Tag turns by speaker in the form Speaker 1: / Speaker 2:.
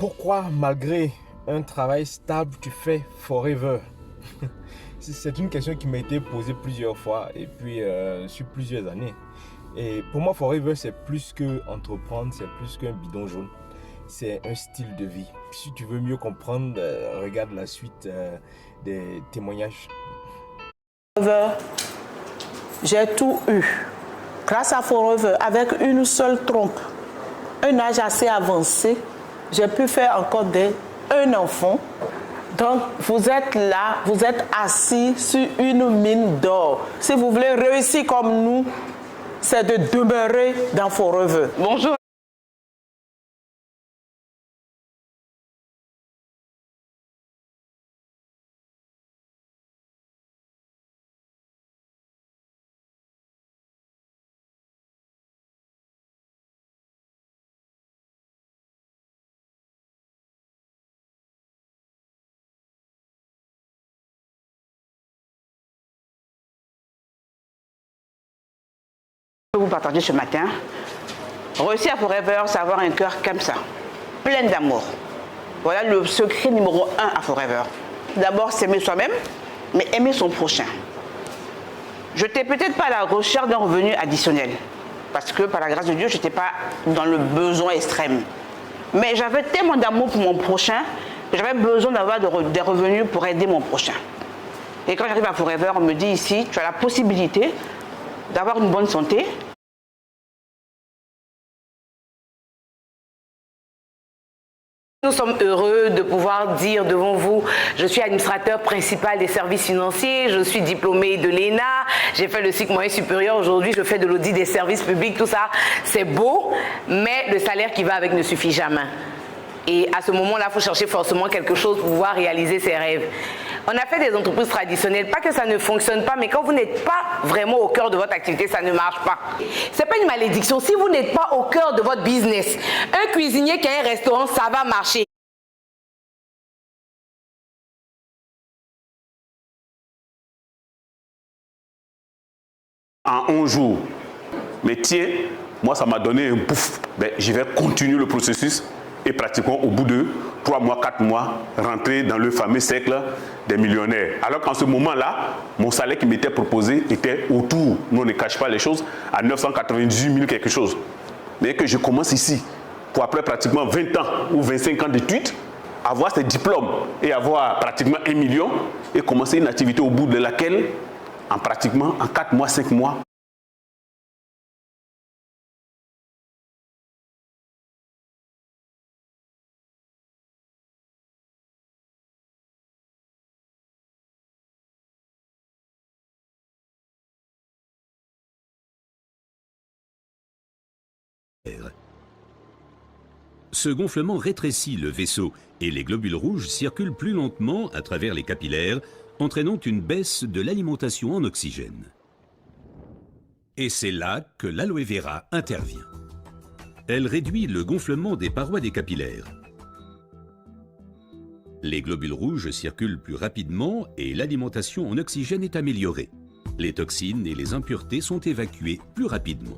Speaker 1: Pourquoi, malgré un travail stable, tu fais forever? C'est une question qui m'a été posée plusieurs fois et puis sur plusieurs années. Et pour moi, forever, c'est plus que entreprendre, c'est plus qu'un bidon jaune. C'est un style de vie. Si tu veux mieux comprendre, regarde la suite des témoignages.
Speaker 2: Forever, j'ai tout eu. Grâce à Forever, avec une seule trompe, un âge assez avancé, j'ai pu faire encore un enfant. Donc, vous êtes là, vous êtes assis sur une mine d'or. Si vous voulez réussir comme nous, c'est de demeurer dans Forever.
Speaker 3: Bonjour. Je vais vous partager ce matin. Réussir à Forever, c'est avoir un cœur comme ça, plein d'amour. Voilà le secret numéro 1 à Forever. D'abord, s'aimer soi-même, mais aimer son prochain. Je n'étais peut-être pas à la recherche d'un revenu additionnel, parce que par la grâce de Dieu, je n'étais pas dans le besoin extrême. Mais j'avais tellement d'amour pour mon prochain que j'avais besoin d'avoir des revenus pour aider mon prochain. Et quand j'arrive à Forever, on me dit ici, tu as la possibilité d'avoir une bonne santé.
Speaker 4: Nous sommes heureux de pouvoir dire devant vous, je suis administrateur principal des services financiers, je suis diplômé de l'ENA, j'ai fait le cycle moyen supérieur, aujourd'hui je fais de l'audit des services publics, tout ça, c'est beau, mais le salaire qui va avec ne suffit jamais. Et à ce moment-là, il faut chercher forcément quelque chose pour pouvoir réaliser ses rêves. On a fait des entreprises traditionnelles, pas que ça ne fonctionne pas, mais quand vous n'êtes pas vraiment au cœur de votre activité, ça ne marche pas. C'est pas une malédiction. Si vous n'êtes pas au cœur de votre business, un cuisinier qui a un restaurant, ça va marcher.
Speaker 5: En 11 jours. Mais tiens, moi ça m'a donné un pouf. Ben, je vais continuer le processus et pratiquement au bout de 3 mois, 4 mois, rentrer dans le fameux cercle des millionnaires. Alors qu'en ce moment-là, mon salaire qui m'était proposé était autour, nous on ne cache pas les choses, à 998 000 quelque chose. Mais que je commence ici, pour après pratiquement 20 ans ou 25 ans d'études, avoir ces diplômes et avoir pratiquement 1 million et commencer une activité au bout de laquelle, en 4 mois, 5 mois,
Speaker 6: Ce gonflement rétrécit le vaisseau et les globules rouges circulent plus lentement à travers les capillaires, entraînant une baisse de l'alimentation en oxygène. Et c'est là que l'aloe vera intervient. Elle réduit le gonflement des parois des capillaires. Les globules rouges circulent plus rapidement et l'alimentation en oxygène est améliorée. Les toxines et les impuretés sont évacuées plus rapidement.